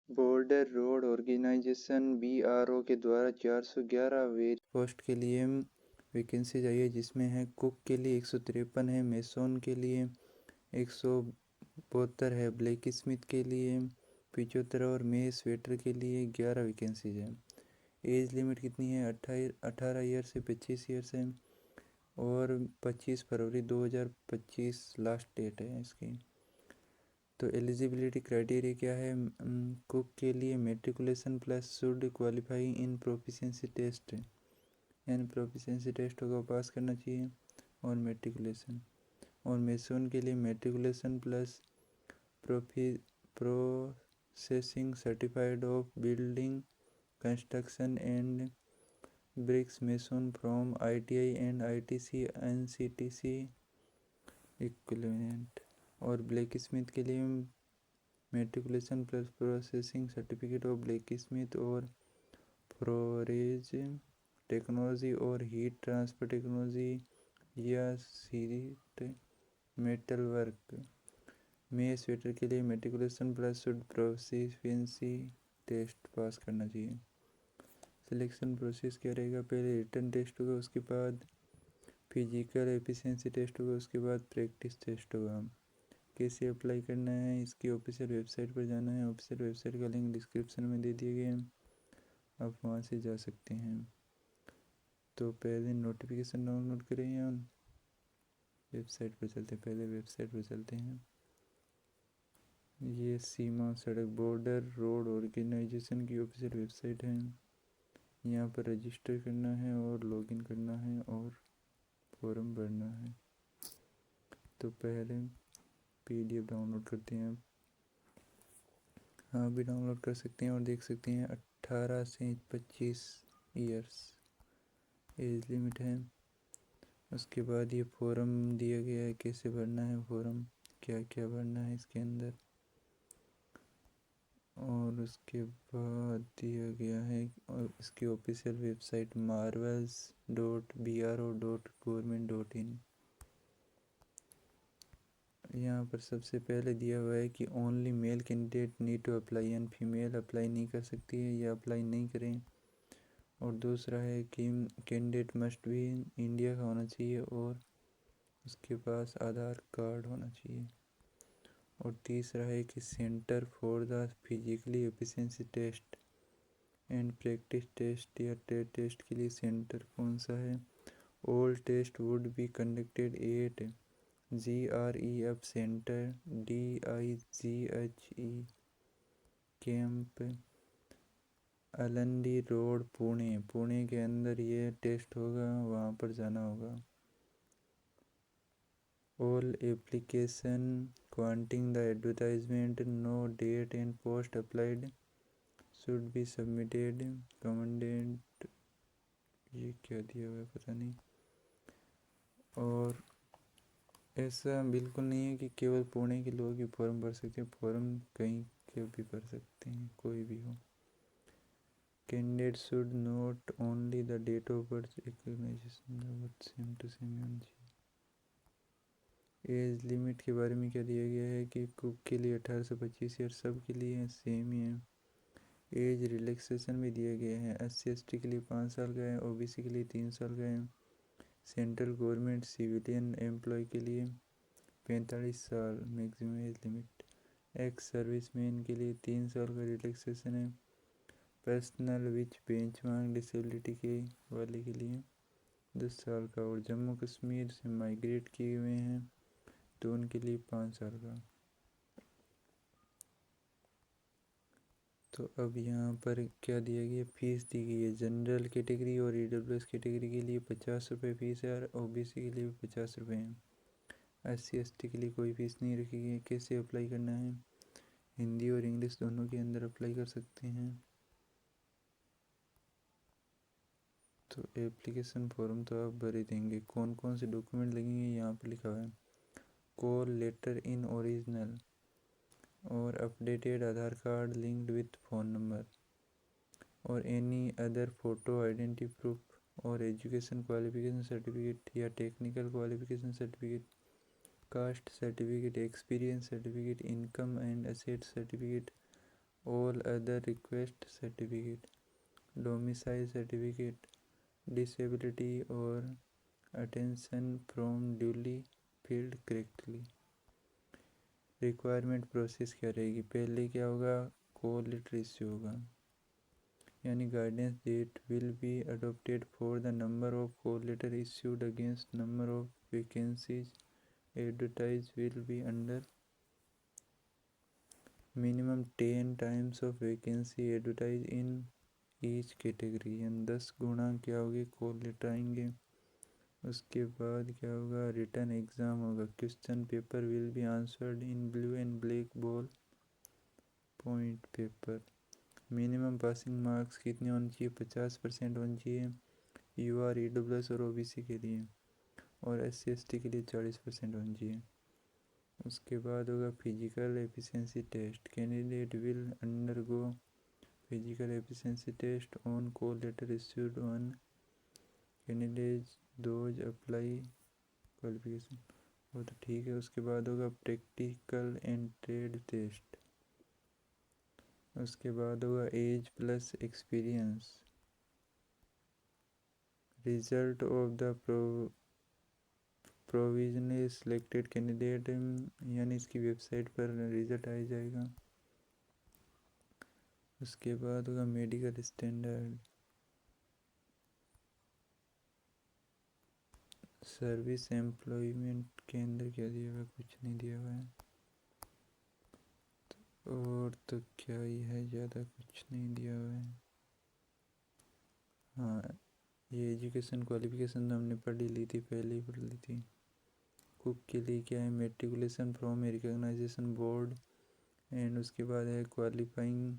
Border road organisation (BRO) के द्वारा 411 veg post के लिए वैकेंसीज आई है, जिसमें है कुक के लिए 153 है, मेसन के लिए 172 है, ब्लैक स्मिथ के लिए 75 और मेस वेटर के लिए 11 वैकेंसीज है। एज लिमिट कितनी है? 18 ईयर से 25 ईयर्स है और 25 फरवरी 2025 लास्ट डेट है इसकी। तो एलिजिबिलिटी क्राइटेरिया क्या है? कुक के लिए matriculation plus should qualify in proficiency test, यानी प्रोफिशिएंसी टेस्ट को पास करना चाहिए और मेट्रिकुलेशन। और मेसन के लिए matriculation plus processing certified of building construction and bricks mason from ITI and ITC NCTC equivalent. और ब्लैक स्मिथ के लिए matriculation plus processing certificate of black smith और फोरेज टेक्नोलॉजी और हीट ट्रांसफर टेक्नोलॉजी या sheet metal work. Mess waiter के लिए matriculation plus should proficiency test pass करना चाहिए। सिलेक्शन प्रोसेस क्या रहेगा? पहले रिटन टेस्ट होगा, उसके बाद फिजिकल एफिशिएंसी टेस्ट होगा, उसके बाद प्रैक्टिस टेस्ट होगा। कैसे अप्लाई करना है? इसकी ऑफिशियल वेबसाइट पर जाना है। ऑफिशियल वेबसाइट का लिंक डिस्क्रिप्शन में दे दिए गए हैं, आप वहाँ से जा सकते हैं। तो पहले नोटिफिकेशन डाउनलोड करें या वेबसाइट पर चलते हैं? पहले वेबसाइट पर चलते हैं। ये सीमा सड़क बॉर्डर रोड ऑर्गेनाइजेशन की ऑफिशियल वेबसाइट है। यहाँ पर रजिस्टर करना है और लॉगिन करना है और फॉर्म भरना है। तो पहले PDF डाउनलोड करते हैं। हाँ, भी डाउनलोड कर सकते हैं और देख सकते हैं 18 से 25 ईयर्स एज लिमिट है। उसके बाद ये फॉर्म दिया गया है, कैसे भरना है फॉर्म, क्या क्या भरना है इसके अंदर। और उसके बाद दिया गया है और इसकी ऑफिशियल वेबसाइट marvels.bro.government.in। यहाँ पर सबसे पहले दिया हुआ है कि only male candidate need to apply, यानी फीमेल अप्लाई नहीं कर सकती है या अप्लाई नहीं करें। और दूसरा है कि कैंडिडेट मस्ट भी इंडिया का होना चाहिए और उसके पास आधार कार्ड होना चाहिए। और तीसरा है कि centre for the physically efficiency test and practice test या ट्रेड टेस्ट के लिए सेंटर कौन सा है? All test would be conducted at GREF centre DIGHE camp Alandi road Pune के अंदर ये टेस्ट होगा, वहाँ पर जाना होगा। All application quoting the advertisement no date and post applied should be submitted commandant. ये क्या दिया हुआ है पता नहीं। और ऐसा बिल्कुल नहीं है कि केवल पुणे के लोग ही फॉर्म भर सकते हैं, फॉर्म कहीं के भी भर सकते हैं, कोई भी हो। Candidate should note only the date of birth recognization but same to same होनी चाहिए। एज लिमिट के बारे में क्या दिया गया है कि कुक के लिए 18 से 25 ईयर, सब के लिए सेम ही है। एज रिलैक्सेशन भी दिए गए हैं। SC/ST के लिए 5 साल का है, OBC के लिए 3 साल का है। सेंट्रल गवर्नमेंट सिविलियन एम्प्लॉय के लिए 45 साल maximum age limit. Ex serviceman के लिए 3 साल का रिलैक्सेशन है। पर्सनल विच बेंचमार्क डिसेबिलिटी के वाले के लिए 10 साल का। और जम्मू कश्मीर से माइग्रेट किए हुए हैं तो उनके लिए 5 साल का। तो अब यहाँ पर क्या दिया गया? फीस दी गई है। जनरल कैटेगरी और EWS कैटेगरी के लिए 50 रुपये फीस है और OBC के लिए 50 रुपये हैं। SC/ST के लिए कोई फीस नहीं रखी गई है। कैसे अप्लाई करना है? हिंदी और इंग्लिश दोनों के अंदर अप्लाई कर सकते हैं। तो एप्लीकेशन फॉर्म तो आप भर ही देंगे। कौन कौन से डॉक्यूमेंट लगेंगे यहाँ पर लिखा हुआ है। कॉल लेटर इन ओरिजिनल और updated Aadhaar card linked with phone number और any other photo identity proof और एजुकेशन क्वालिफिकेशन सर्टिफिकेट या technical qualification certificate, caste certificate, experience certificate, income and asset certificate all other request certificate, domicile certificate, disability और attention from duly filled correctly. Requirement process क्या रहेगी, पहले क्या होगा, call letter issue होगा, यानी guidance date will be adopted for the number of call letter issued against number of vacancies advertise will be under minimum 10 times of vacancy advertise in each category, यानी 10 गुना क्या होगी call letter आएंगे। उसके बाद क्या होगा, रिटन एग्ज़ाम होगा, question paper will be answered in blue and black ball point paper. Minimum passing marks कितने होने चाहिए, 50% होनी चाहिए UR EWS और OBC के लिए, और SC ST के लिए 40% होनी चाहिए। उसके बाद होगा physical efficiency test, candidate will undergo physical efficiency test on call letter issued on candidate those apply qualification, वो तो ठीक है। उसके बाद होगा प्रैक्टिकल एंड ट्रेड टेस्ट, उसके बाद होगा age plus experience, result of the provisionally selected candidate, यानी इसकी वेबसाइट पर रिजल्ट आ जाएगा। उसके बाद होगा मेडिकल स्टैंडर्ड, सर्विस एम्प्लॉयमेंट के अंदर क्या दिया हुआ है, कुछ नहीं दिया हुआ है, और तो क्या ही है, ज़्यादा कुछ नहीं दिया हुआ है। हाँ, ये एजुकेशन क्वालिफिकेशन तो हमने पढ़ ही ली थी, पहले ही पढ़ ली थी। कुक के लिए क्या है, matriculation from a recognization board, and उसके बाद है क्वालिफाइंग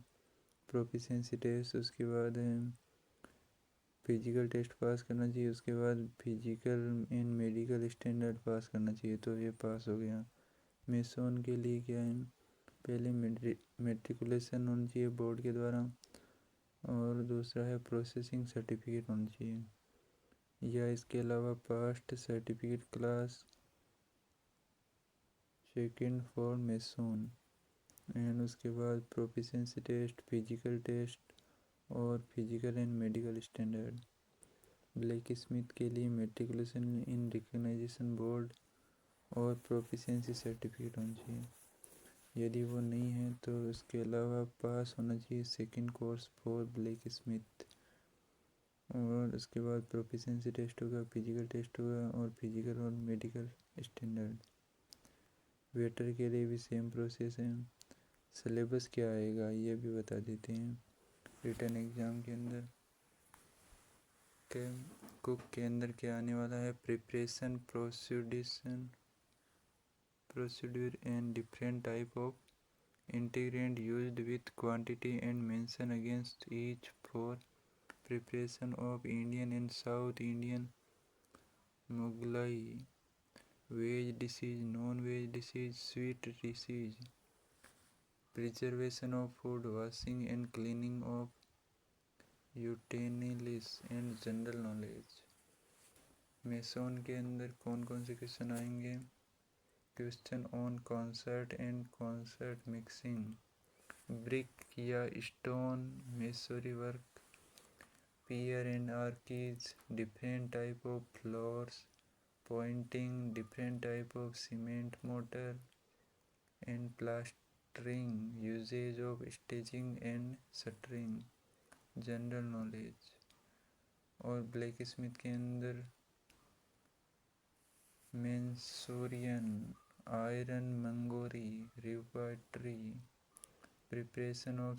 प्रोफिशिएंसी टेस्ट, उसके बाद है फिजिकल टेस्ट पास करना चाहिए, उसके बाद फिजिकल एंड मेडिकल स्टैंडर्ड पास करना चाहिए, तो ये पास हो गया। मेसोन के लिए क्या है, पहले मेट्रिकुलेशन होनी चाहिए बोर्ड के द्वारा, और दूसरा है प्रोसेसिंग सर्टिफिकेट होना चाहिए, या इसके अलावा past certificate class second for meson, and उसके बाद प्रोफिशिएंसी टेस्ट, फिजिकल टेस्ट और physical and medical standard. Black smith के लिए मेट्रिकुलेशन इन रिकग्नाइजेशन बोर्ड और प्रोफिशिएंसी सर्टिफिकेट होना चाहिए, यदि वो नहीं है तो इसके अलावा पास होना चाहिए second course for black smith, और उसके बाद प्रोफिशिएंसी टेस्ट होगा, फिजिकल टेस्ट होगा, और फिजिकल और मेडिकल स्टैंडर्ड। वेटर के लिए भी सेम प्रोसेस है। सिलेबस क्या आएगा ये भी बता देते हैं। रिटन एग्ज़ाम के अंदर कुक के अंदर क्या आने वाला है, preparation procedure and different type of ingredient used with quantity and mention against each for preparation of Indian and South Indian Mughlai veg dishes, non veg dishes, sweet dishes, preservation of food, washing and cleaning of utensils and general knowledge. Mason के अंदर कौन कौन से question आएंगे, question on concrete and concrete mixing, brick या stone masonry work, pier and arches, different type of floors, Poynting, different type of cement mortar and plastering, usages of staging and shuttering, general knowledge. और black smith के अंदर mensuration, ironmongery, riveting, preparation of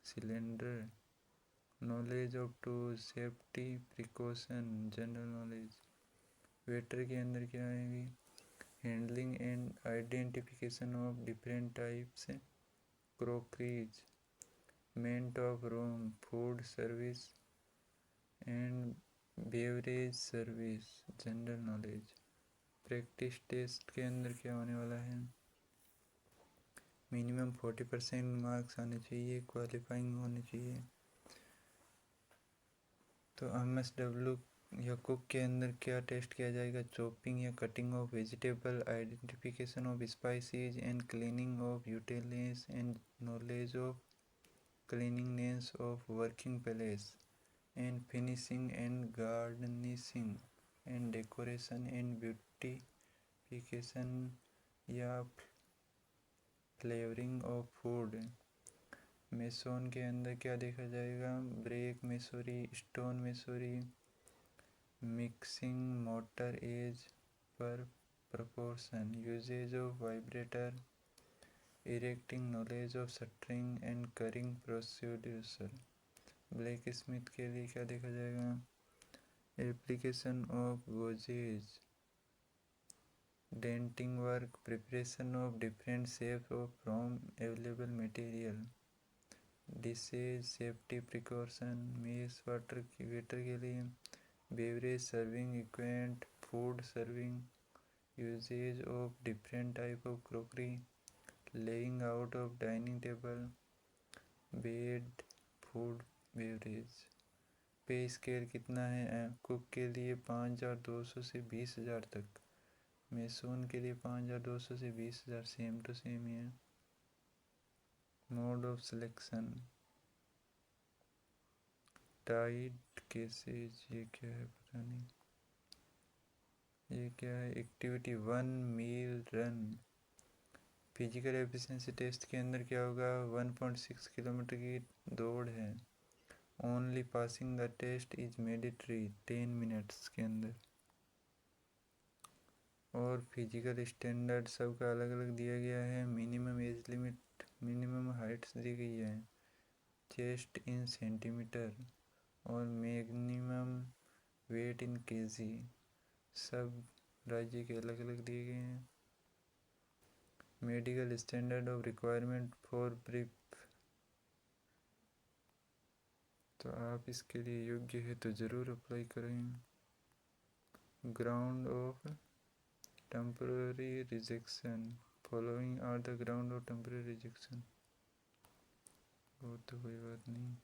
cylinder, knowledge of tools, safety precaution, general knowledge. Waiter के अंदर क्या आएगी, handling and identification of different types crockeries, मेंट of room, food service and beverage service, general knowledge. Practice test के अंदर क्या होने वाला है, मिनिमम 40% मार्क्स आने चाहिए, क्वालिफाइंग होने चाहिए। तो MSW या कुक के अंदर क्या टेस्ट किया जाएगा, चॉपिंग या cutting of vegetable, identification of spices and cleaning of utensils and knowledge of cleanliness of working place, and finishing and garnishing, and decoration and beautification या फ्लेवरिंग ऑफ फूड। मेसोन के अंदर क्या देखा जाएगा? Brick masonry, stone masonry, mixing mortar as per proportion, usage of vibrator, erecting knowledge of shuttering and currying procedures। Black smith के लिए क्या देखा जाएगा? Application of gauges, denting work, preparation of different shape of from available material, dishes safety precaution, mess waiter की waiter के लिए, beverage serving equipment, food serving, usages of different type of crockery, laying out of dining table, bed, food, beverage. Pay scale कितना है? Cook के लिए 5,200 से 20,000 तक, meson के लिए 5,200 से 20,000, सेम टू सेम ही है। Mode of selection, tied cases, ये क्या है पता नहीं, ये क्या है? Activity 1 mile run. Physical efficiency test के अंदर क्या होगा? 1.6 किलोमीटर की दौड़ है। Only passing the test is mandatory 10 minutes के अंदर। और फिजिकल स्टैंडर्ड सबका अलग अलग दिया गया है। Minimum age limit, minimum heights दी गई है, चेस्ट इन सेंटीमीटर, और मिनिमम वेट इन केजी, सब राज्य के अलग अलग दिए गए हैं। Medical standard of requirement for brief, तो आप इसके लिए योग्य है तो ज़रूर अप्लाई करें। Ground of temporary rejection, following are the ground of temporary rejection, वो तो कोई बात नहीं।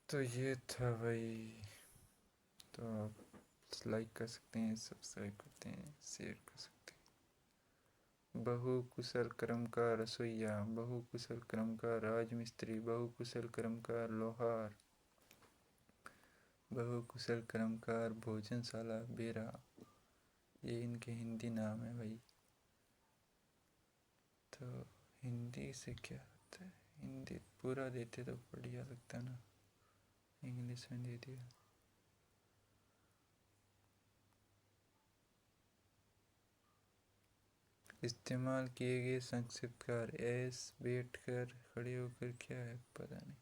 तो ये था भाई, तो आप लाइक कर सकते हैं, सब्सक्राइब करते हैं, शेयर कर सकते हैं। बहु कुशल कर्म का रसोइया, बहु कुशल कर्म का राजमिस्त्री, बहु कुशल कर्म का लोहार, बहु कुशल कर्मकार भोजनशाला बेरा, ये इनके हिंदी नाम है भाई। तो हिंदी से क्या होता है? हिंदी पूरा देते तो बढ़िया लगता ना, इंग्लिश में दे दिया। इस्तेमाल किए गए संक्षिप्तकार, एस बैठ कर, खड़े होकर, क्या है पता नहीं।